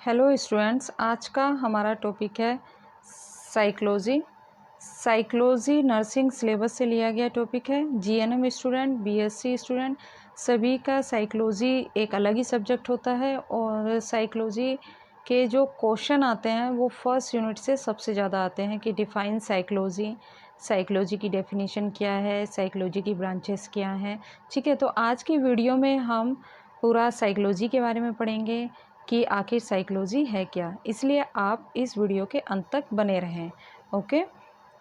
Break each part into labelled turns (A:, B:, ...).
A: Hello students, आज का हमारा टॉपिक है साइकोलॉजी। साइकोलॉजी नर्सिंग सिलेबस से लिया गया टॉपिक है। जीएनएम स्टूडेंट, बीएससी स्टूडेंट सभी का साइकोलॉजी एक अलग ही सब्जेक्ट होता है और साइकोलॉजी के जो क्वेश्चन आते हैं वो फर्स्ट यूनिट से सबसे ज़्यादा आते हैं कि डिफाइन साइकोलॉजी, साइकोलॉजी की डेफिनेशन क्या है, साइकोलॉजी की ब्रांचेस क्या हैं। ठीक है, तो आज की वीडियो में हम पूरा साइकोलॉजी के बारे में पढ़ेंगे कि आखिर साइकोलॉजी है क्या, इसलिए आप इस वीडियो के अंत तक बने रहें। ओके,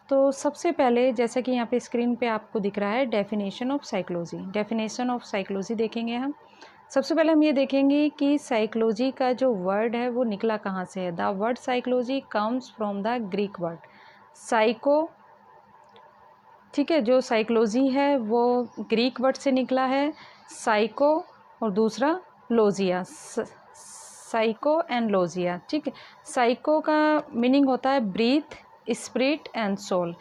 A: तो सबसे पहले जैसा कि यहाँ पे स्क्रीन पे आपको दिख रहा है definition of psychology. Definition of psychology देखेंगे हम। सबसे पहले हम ये देखेंगे कि साइकोलॉजी का जो वर्ड है वो निकला कहाँ से है। The word psychology comes from the Greek word psycho. ठीक है, जो साइकोलॉजी है वो ग्रीक वर्ड से निकला है, साइको और दूसरा लोजिया, साइको एंड लोजिया। ठीक है, साइको का मीनिंग होता है ब्रीथ, स्पिरिट एंड सोल,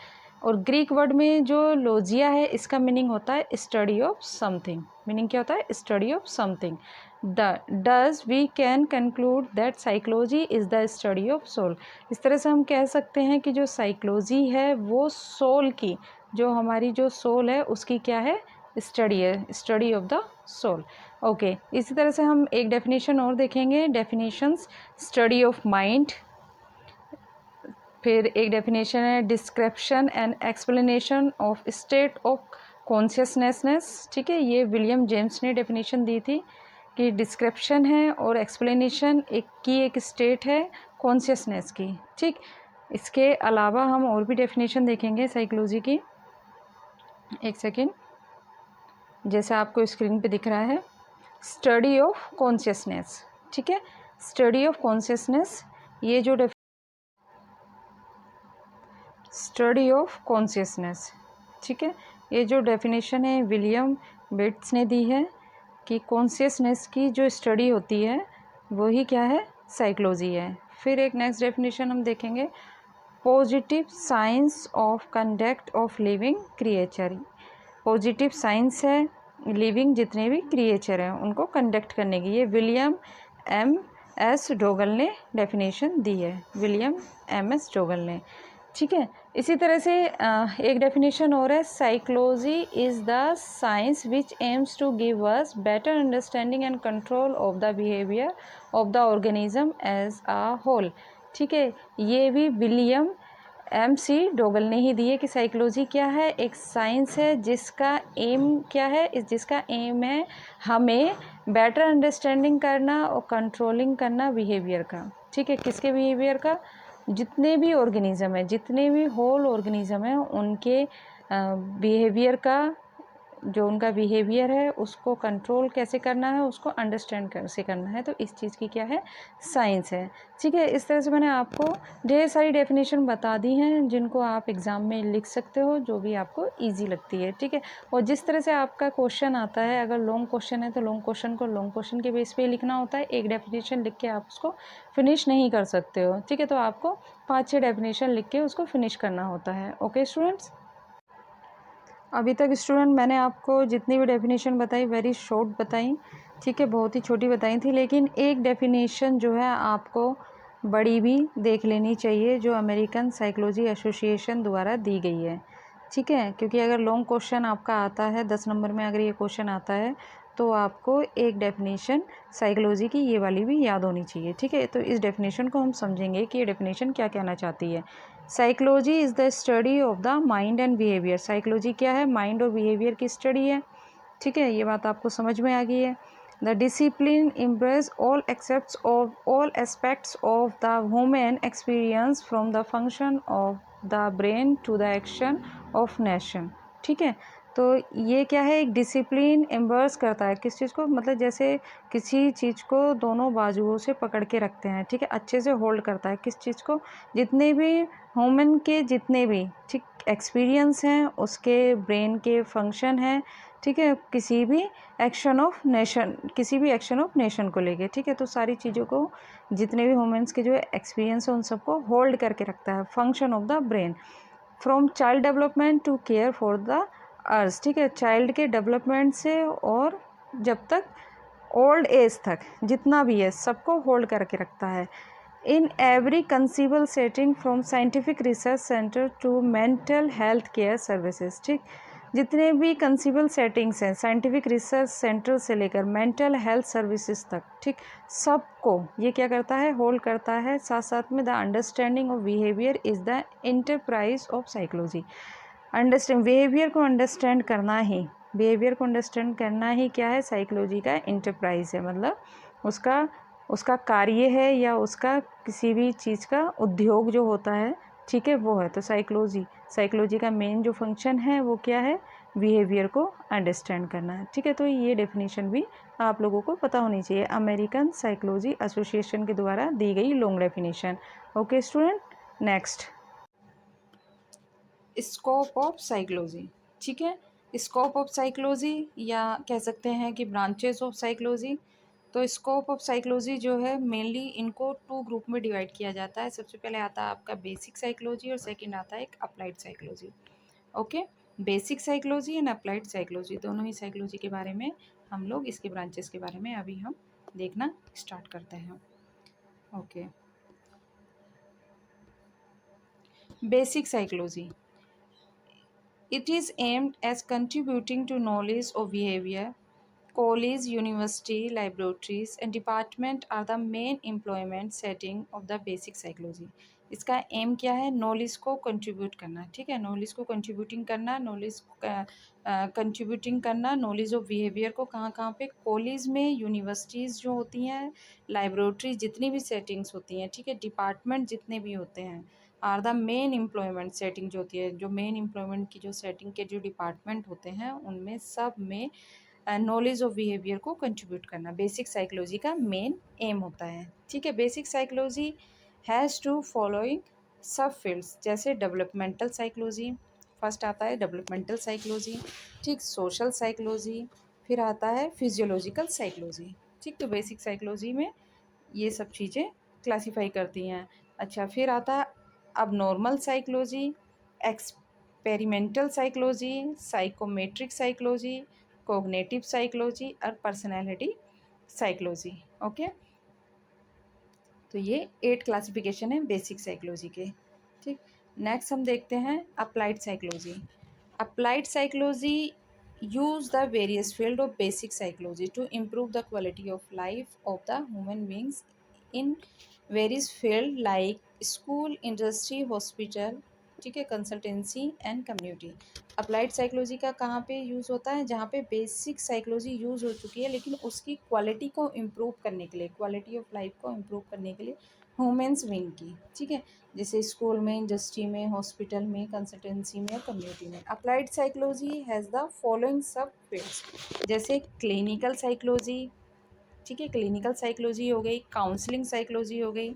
A: और ग्रीक वर्ड में जो लोजिया है इसका मीनिंग होता है स्टडी ऑफ समथिंग। मीनिंग क्या होता है? Study of something. Does we can conclude that psychology is the study of soul. इस तरह से हम कह सकते हैं कि जो साइकोलॉजी है वो सोल की, जो हमारी जो सोल है उसकी क्या है? स्टडी है, study of the soul. Okay, इसी तरह से हम एक डेफिनेशन और देखेंगे, डेफिनेशंस स्टडी ऑफ माइंड। फिर एक डेफिनेशन है description and explanation of state of consciousness. ठीक है, ये विलियम जेम्स ने डेफिनेशन दी थी कि डिस्क्रिप्शन है और एक्सप्लेनेशन एक स्टेट है कॉन्शियसनेस की। ठीक, इसके अलावा हम और भी डेफिनेशन देखेंगे साइकोलॉजी की। एक सेकेंड, जैसे आपको स्क्रीन पे दिख रहा है स्टडी ऑफ कॉन्शियसनेस। ठीक है, स्टडी ऑफ कॉन्शियसनेस, ये जो स्टडी ऑफ कॉन्शियसनेस, ठीक है, ये जो डेफिनेशन है विलियम बेट्स ने दी है कि कॉन्शियसनेस की जो स्टडी होती है वही क्या है? साइकोलॉजी है। फिर एक नेक्स्ट डेफिनेशन हम देखेंगे positive science of conduct of living creature. Positive science है लिविंग जितने भी क्रिएचर हैं उनको कंडक्ट करने की, ये विलियम एम एस डोगल ने डेफिनेशन दी है, विलियम एम एस डोगल ने। ठीक है, इसी तरह से एक डेफिनेशन और है psychology is the science which aims to give us better understanding and control of the behaviour of the organism as a whole. ठीक है, ये भी विलियम एम सी डोगल ने ही दी है कि साइकोलॉजी क्या है? एक साइंस है जिसका एम क्या है? जिसका एम है हमें बेटर अंडरस्टैंडिंग करना और कंट्रोलिंग करना बिहेवियर का। ठीक है, किसके बिहेवियर का? जितने भी ऑर्गेनिज्म है, जितने भी होल ऑर्गेनिज्म है उनके बिहेवियर का, जो उनका बिहेवियर है उसको कंट्रोल कैसे करना है, उसको अंडरस्टैंड कैसे करना है, तो इस चीज़ की क्या है? साइंस है। ठीक है, इस तरह से मैंने आपको ढेर सारी डेफिनेशन बता दी हैं जिनको आप एग्ज़ाम में लिख सकते हो, जो भी आपको इजी लगती है। ठीक है, और जिस तरह से आपका क्वेश्चन आता है, अगर लॉन्ग क्वेश्चन है तो लॉन्ग क्वेश्चन को लॉन्ग क्वेश्चन के बेस पे लिखना होता है, एक डेफिनेशन लिख के आप उसको फिनिश नहीं कर सकते हो। ठीक है, तो आपको 5-6 डेफिनेशन लिख के उसको फिनिश करना होता है। ओके स्टूडेंट्स, अभी तक स्टूडेंट मैंने आपको जितनी भी डेफिनेशन बताई वेरी शॉर्ट बताई। ठीक है, बहुत ही छोटी बताई थी, लेकिन एक डेफिनेशन जो है आपको बड़ी भी देख लेनी चाहिए जो अमेरिकन साइकोलॉजी एसोसिएशन द्वारा दी गई है। ठीक है, क्योंकि अगर लॉन्ग क्वेश्चन आपका आता है 10 नंबर में, अगर ये क्वेश्चन आता है तो आपको एक डेफिनेशन साइकोलॉजी की ये वाली भी याद होनी चाहिए। ठीक है, तो इस डेफिनेशन को हम समझेंगे कि ये डेफिनेशन क्या कहना चाहती है। Psychology is the study of the mind and behaviour. Psychology क्या है? माइंड और बिहेवियर की स्टडी है। ठीक है, ये बात आपको समझ में आ गई है। The discipline embrace all aspects of all aspects of the human experience from the function of the brain to the action of nation। ठीक है, तो ये क्या है? एक डिसिप्लिन एम्बर्स करता है किस चीज़ को? मतलब जैसे किसी चीज़ को दोनों बाजुओं से पकड़ के रखते हैं। ठीक है, अच्छे से होल्ड करता है किस चीज़ को? जितने भी ह्यूमन के जितने भी ठीक एक्सपीरियंस हैं, उसके ब्रेन के फंक्शन हैं। ठीक है, किसी भी एक्शन ऑफ नेशन को लेके। ठीक है, तो सारी चीज़ों को, जितने भी ह्यूमंस के जो एक्सपीरियंस है उन सबको होल्ड करके रखता है। Function of the brain from child development to care for the earth. ठीक है, चाइल्ड के डेवलपमेंट से और जब तक ओल्ड एज तक जितना भी है सबको होल्ड करके रखता है। In every conceivable setting from scientific research centre to mental health care services, ठीक, जितने भी कंसीबल सेटिंग्स हैं साइंटिफिक रिसर्च सेंटर से लेकर मेंटल हेल्थ सर्विसेज तक, ठीक, सबको ये क्या करता है, होल्ड करता है। साथ साथ में the understanding of behaviour is the enterprise of psychology. Understand behaviour को अंडरस्टैंड करना ही क्या है, साइकोलॉजी का इंटरप्राइज है, मतलब उसका कार्य है या उसका किसी भी चीज़ का उद्योग जो होता है, ठीक है, वो है। तो साइकोलॉजी का मेन जो फंक्शन है वो क्या है, बिहेवियर को अंडरस्टैंड करना है, ठीक है। तो ये डेफिनेशन भी आप लोगों को पता होनी चाहिए, अमेरिकन साइकोलॉजी एसोसिएशन के द्वारा दी गई long definition. Okay student, next scope of psychology, ठीक है। स्कोप ऑफ साइकोलॉजी या कह सकते हैं कि ब्रांचेस ऑफ साइकोलॉजी। तो स्कोप ऑफ साइकोलॉजी जो है मेनली इनको 2 ग्रुप में डिवाइड किया जाता है। सबसे पहले आता है आपका बेसिक साइकोलॉजी और सेकंड आता है एक applied psychology. Okay, basic psychology and applied psychology दोनों ही साइकोलॉजी के बारे में हम लोग इसके ब्रांचेस के बारे में अभी हम देखना स्टार्ट करते हैं। Okay, basic psychology, it is aimed as contributing to knowledge of behavior. College, university, laboratories and department are the main employment setting of the basic psychology. इसका एम क्या है, नॉलेज को कंट्रीब्यूट करना, ठीक है, नॉलेज को कंट्रीब्यूटिंग करना, contributing करना नॉलेज ऑफ बिहेवियर को कहाँ कहाँ पे, कॉलेज में, यूनिवर्सिटीज़ जो होती हैं, लाइब्रेटरी जितनी भी सेटिंग्स होती हैं, ठीक है, डिपार्टमेंट जितने भी होते हैं, are the main employment setting जो होती है, जो मेन एम्प्लॉयमेंट की जो सेटिंग के जो डिपार्टमेंट होते हैं उनमें सब में नॉलेज ऑफ बिहेवियर को कंट्रीब्यूट करना बेसिक साइकोलॉजी का मेन एम होता है, ठीक है। Basic psychology has to following sub fields, जैसे डेवलपमेंटल साइकोलॉजी, फर्स्ट आता है डेवलपमेंटल साइकोलॉजी, ठीक, सोशल साइकोलॉजी, फिर आता है फिजियोलॉजिकल साइकोलॉजी, ठीक। तो बेसिक साइकोलॉजी में ये सब चीज़ें क्लासीफाई करती हैं। अच्छा, फिर आता है अब normal psychology, experimental psychology, psychometric psychology, cognitive psychology और पर्सनैलिटी साइकोलॉजी। ओके, तो ये 8 क्लासिफिकेशन है बेसिक साइकोलॉजी के, ठीक। नेक्स्ट हम देखते हैं applied psychology. Applied psychology use the various field of basic psychology to improve the quality of life of the human beings in various field like school, industry, hospital, ठीक है, consultancy and community. Applied psychology का कहाँ पे use होता है, जहाँ पे basic psychology use हो चुकी है लेकिन उसकी क्वालिटी को इम्प्रूव करने के लिए, क्वालिटी ऑफ लाइफ को इम्प्रूव करने के लिए ह्यूमन्स बीइंग की, ठीक है, जैसे स्कूल में, इंडस्ट्री में, हॉस्पिटल में, कंसल्टेंसी में और कम्युनिटी में। Applied psychology has the following sub fields, जैसे क्लिनिकल साइकोलॉजी, ठीक है, क्लिनिकल साइकोलॉजी हो गई, काउंसलिंग साइकोलॉजी हो गई,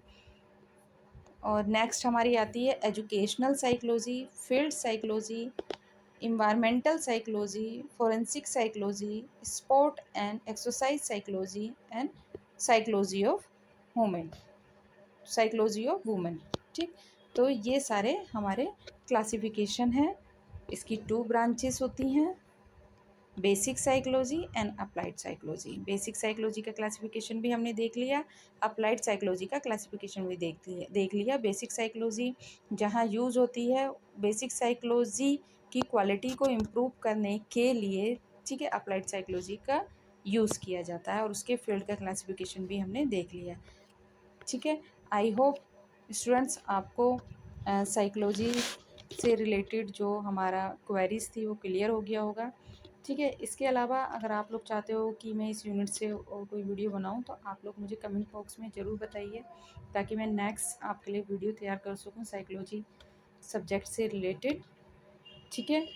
A: और नेक्स्ट हमारी आती है educational psychology, field psychology, environmental psychology, forensic psychology, sport and exercise psychology and psychology of women, ठीक। तो ये सारे हमारे क्लासिफिकेशन हैं, इसकी 2 ब्रांचेस होती हैं, basic psychology and applied psychology. Basic psychology का क्लासिफिकेशन भी हमने देख लिया, अप्लाइड साइकोलॉजी का क्लासिफिकेशन भी देख लिया। बेसिक साइकोलॉजी जहाँ यूज़ होती है, बेसिक साइकोलॉजी की क्वालिटी को इम्प्रूव करने के लिए, ठीक है, अप्लाइड साइकोलॉजी का यूज़ किया जाता है, और उसके फील्ड का क्लासिफिकेशन भी हमने देख लिया, ठीक है। आई होप स्टूडेंट्स आपको साइकोलॉजी से रिलेटेड जो हमारा क्वेरीज थी वो क्लियर हो गया होगा, ठीक है। इसके अलावा अगर आप लोग चाहते हो कि मैं इस यूनिट से और कोई वीडियो बनाऊं तो आप लोग मुझे कमेंट बॉक्स में ज़रूर बताइए, ताकि मैं नेक्स्ट आपके लिए वीडियो तैयार कर सकूं साइकोलॉजी सब्जेक्ट से रिलेटेड, ठीक है।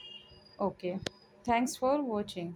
A: Okay, thanks for watching.